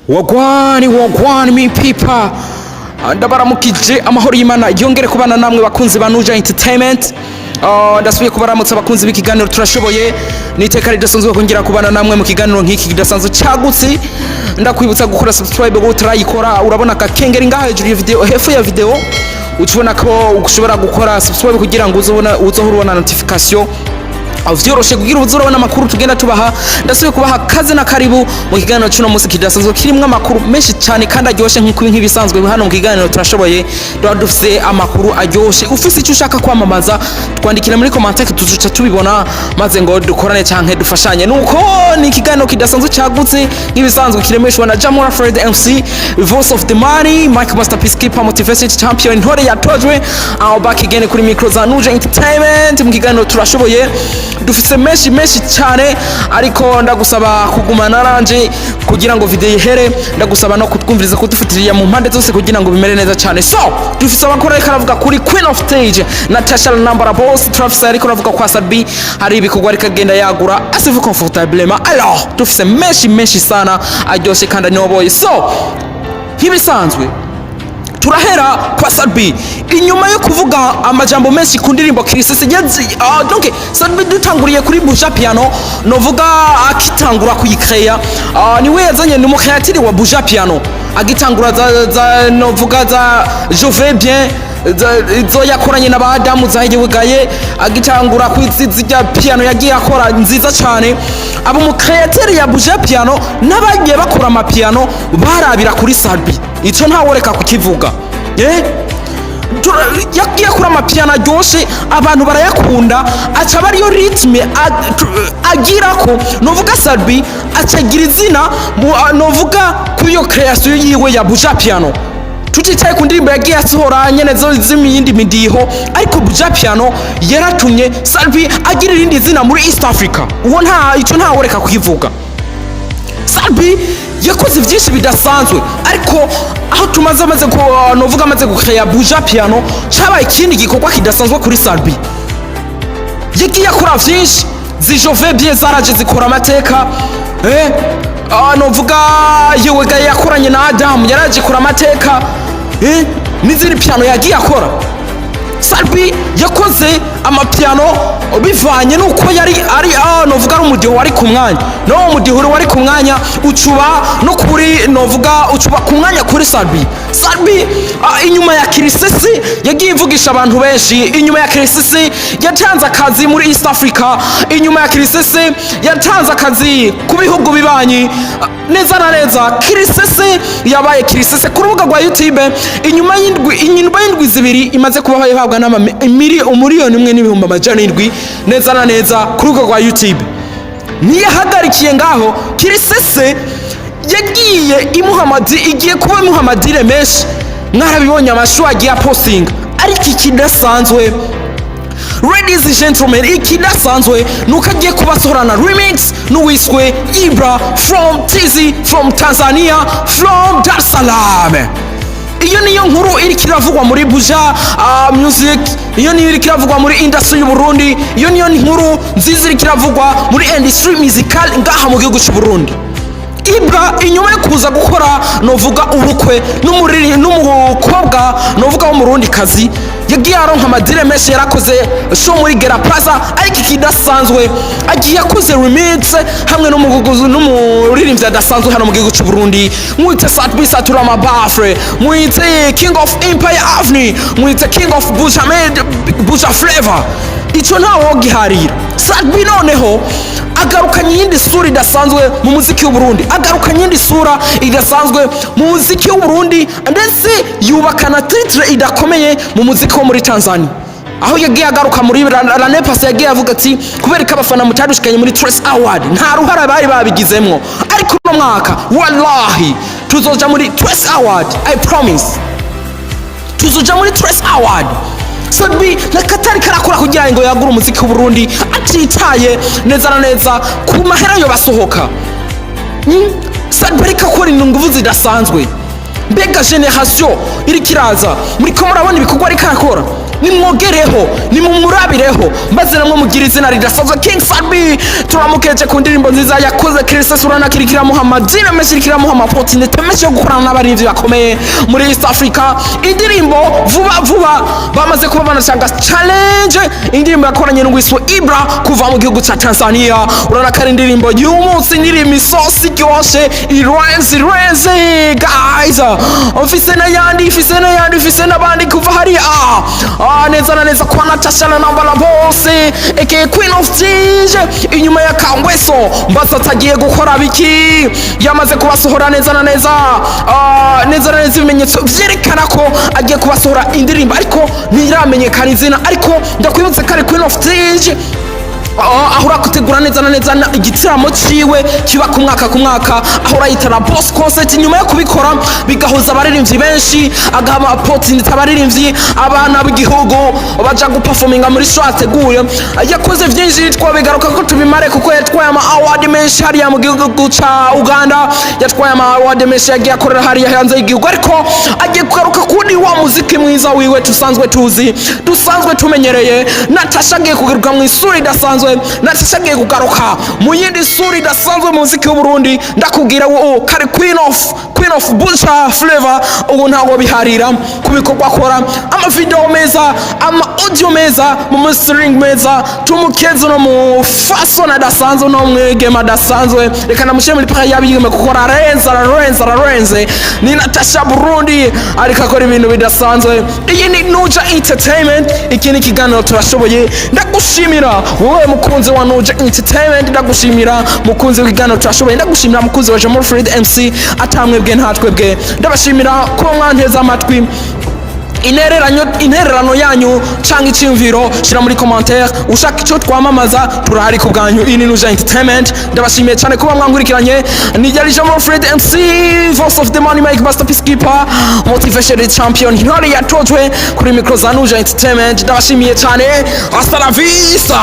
wagwani mi pipa ndabaramukije amahoro y'Imana yongere kubana namwe bakunzi ba Nuja Entertainment. Ndasubiye kubaramutsa abakunzi b'ikiganiro turashoboye niteka ridasanzwe kongera kubana namwe mu kiganiro nk'iki kidasanzwe cagutse. Ndakwibutsa gukora subscribe go turayikora, urabona ka kengeri ngaha hejuru ya video, hepfo ya video ucibona ko ushobora gukora subscribe kugira ngo uzohora notification vyoroshe kugira uzurabona amakuru tugenda tubaha. Ndasubiye kubaha kaze na karibu mu kiganiro cy'uno munsi kidasanzwe kirimwe amakuru menshi cyane kandi aryoshe nk'ibisanzwe hano mu kiganiro turashoboye. Dufise amakuru aryoshe, ufise icyo ushaka kwamamaza twandikira muri commentaire tuzuca tubibona maze ngo dukorane canke dufashanye. Nuko ni ikiganiro kidasanzwe cyagutse nk'ibisanzwe kiremeshwa na Jamora Fred MC, Voice of the Money, Mike Masterpiece, Keeper Motivated Champion, Ntore yatojwe aho back again kuri micro za Nuja Entertainment. Mu kiganiro turashoboye dufise menshi cyane, ariko ndagusaba kugumana naranje kugira ngo video ihere. Ndagusaba no kutwumviriza kudufutirira mu mpande zose kugira ngo bimere neza cyane. So dufise abakora reka ravuga kuri Queen of Stage Natasha Nambara Boss Travis, ariko ravuga kwa Sabi hari ibikorwa reka genda yagura asifu comfortablement. Alors dufise menshi sana aryoshe kandi anoboye. So nk'ibisanzwe turahera kwa Sabi inyuma yo kuvuga amajambo menshi ku ndirimbo Kirisese donc Sabi dutanguriye kuri Buja Piano, novuga akitangura kuyikreya niwe yazanye ni mukreatiri wa Buja Piano, agitangura za novuga za Je vais bien zo yakoranye na Badamu zahigegaye, agitangura kwizizija piano yagiye akora nziza cyane. Abo mukreatiri ya Buja Piano n'abagiye bakora ama piano barabira kuri Sabi, ico ntaworeka kukivuga. Yagiye kuri amapiano aryoshe abantu barayakunda, aca bariyo ritme agirako novuga Sabi acagira izina novuga kuri yo creation yiwe ya Buja Piano. Tutitaye ku ndirimbo yagiye asohora nyene zo zimiyindi midiho, ariko Buja Piano yaratumye Sabi agira irindi zina muri East Africa. Uwo ico ntaworeka kukivuga. Sabi yakoze byinshi bidasanzwe, ariko aho tumaze novuga amaze gukreya Buja Piano cyabaye ikindi gikorwa kidasanzwe kuri Sabi. Yagiye akora byinshi, Je vais bien zaraje zikora amateka. Novuga yewe gaye yakoranye na Adam yaraje kora amateka. N'izindi piano yagiye akora. Sabi yakoze amapiano bivanye nuko yari novuga ari umudiho wari ku mwanya, no umudiho wari ku mwanya ucuba no kuri novuga ucuba ku mwanya kuri Sabi. Sabi inyuma ya Kirisese yagiye ivugisha abantu benshi, inyuma ya Kirisese yatanze akazi muri East Africa, inyuma ya Kirisese yatanze akazi ku bihugu bibanyi neza na neza. Kirisese yabaye Kirisese ku rubuga rwa YouTube inyuma y'indwi zibiri imaze kubaho yahabwa umuriyoni umwe n'ibihumbi amajana 7 neza na neza ku rubuga rwa YouTube. Niyahagarikiye ngaho Kirisese yagiye igiye kuba Muhammadire menshi, mwarabibonye amashu agiye posting, ariko ikidasanzwe ladies and gentlemen, ikidasanzwe nuko agiye kubasohorana remix n'uwiswe Ibra from Tizi from Tanzania from Dar es Salaam. Iyo niyo nkuru iri kiravugwa muri Buja Music, iyo niyo iri kiravugwa muri industry y'u Burundi, iyo niyo nkuru nziza iri kiravugwa muri industry musical ngaha mu gihugu cy'u Burundi. Ibra inyuma yo kuza gukora novuga ubukwe n'umukobwa novuga wo Murundi kazi, yagiye aronka amadire menshi, yarakoze show muri Gera Plaza, ariko ikidasanzwe agiye yakoze remix hamwe n'umuririmbyi adasanzwe hano mu gihugu cy'u Burundi, mwite Sabi Saturama Bafre, mwite King of Empire Avenue, mwite King of Buja Flavor. Ico ntawo giharira. Sabi noneho agarukanye yindi sura idasanzwe mu muziki w'u Burundi, agarukanye yindi sura idasanzwe mu muziki w'u Burundi, ndetse yubakana titre idakomeye mu muziki wo muri Tanzania. Aho yagiye agaruka muri Rane Pass yagiye avuga ati kubera ko abafana mutadushikanye muri Trace Award nta ruhara bari babigizemwo, ariko no mwaka wallahi tuzoja muri Trace Award, I promise tuzoja muri Trace Award. Sabi nakatari karakora kugira ngo yagura umuziki w'u Burundi atitaye neza na neza ku mahera yo basohoka. Sabi ariko akora inguvu zidasanzwe. Mbega generation iri kiraza muri ko murabona ibikorwa ari karakora. nimwogereho nimumurabireho maze namwe mugira izina ridasanzwe. King Salbi turamukeje ku ndirimbo nziza yakoze Christ Surana kirikira Muhammad Zina mesirikira Muhammad opportunity mesho gukorana n'abarinzi bakomeye muri East Africa. Indirimbo vuba bamaze kuba banashanga challenge, indirimbo yakoranye n'Ngwiswe Ibra kuva mu gihugu ca Tanzania. Urana kari indirimbo y'umunsi ndiri misosi cyoshe irenze guys, ofise na yandi n'abandi kuva hari neza na neza kwa Natasha na Nambala bose aka Queen of Teach inyuma ya Kangweso mbasa tagiye gukora biki, yamaze kubasohora neza na neza ibimenyetso vyerekana ko agiye kubasohora indirimbo ariko ntiramenyekana izina, ariko ndakwibutse kare Queen of Teach ahora kutegura neza na neza igitaramo ciwe kiba ku mwaka ahora yitana Boss Concert. Nyuma yo kubikora bigahuza abaririmbyi benshi, agaba opportunity abaririmbyi abana b'igihugu baja guperforminga muri show ateguye. Yakoze vyinshi twabigaruka ko tubimare kuko yatwaye ama award menshi hariya mu gihugu ca Uganda, yatwaye ama award menshi yagiye akorera hariya hanze y'igihugu, ariko agiye kugaruka kuri wa muziki mwiza wiwe dusanzwe tumenyereye. Natasha agiye kugaruka mu isura idasanzwe, Natasha agiye kugaruka mu yindi sura idasanzwe mu muziki w'u Burundi. Ndakubwira wo kari Queen of Bulsha Flavor ubu ntago biharira kubikorwa akora ama video meza ama audio meza mu mastering meza, tumukenzo no mu façon adasanzwe no mwegema adasanzwe. Reka namushye muri paka yabigeme gukora renze ni Natasha Burundi ariko akora ibintu bidasanzwe. Iyi ni Nuja Entertainment, iki ni kiganiro turashoboye. Ndagushimira wowe mukunzi wa Nuja Entertainment, ndagushimira mukunzi w'ikiganiro turashoboye, ndagushimira mukunzi wa Jamal Fred MC atamwebwe ntatwebwe. Ndabashimira ko mwanteza amatwi. Intererano yanyu cyangwa icyumviro shira muri commentaire, ushaka icyo twamamaza turahari ku bwanyu. Iyi ni Nuja Entertainment, ndabashimiye cyane kuba mwankurikiranye. Nijya Jamal Fred MC, voice of the money make masterpiece keeper, motivation champion, ntore yatojwe kuri micro za Nuja Entertainment. Ndabashimiye cyane, hasta la vista.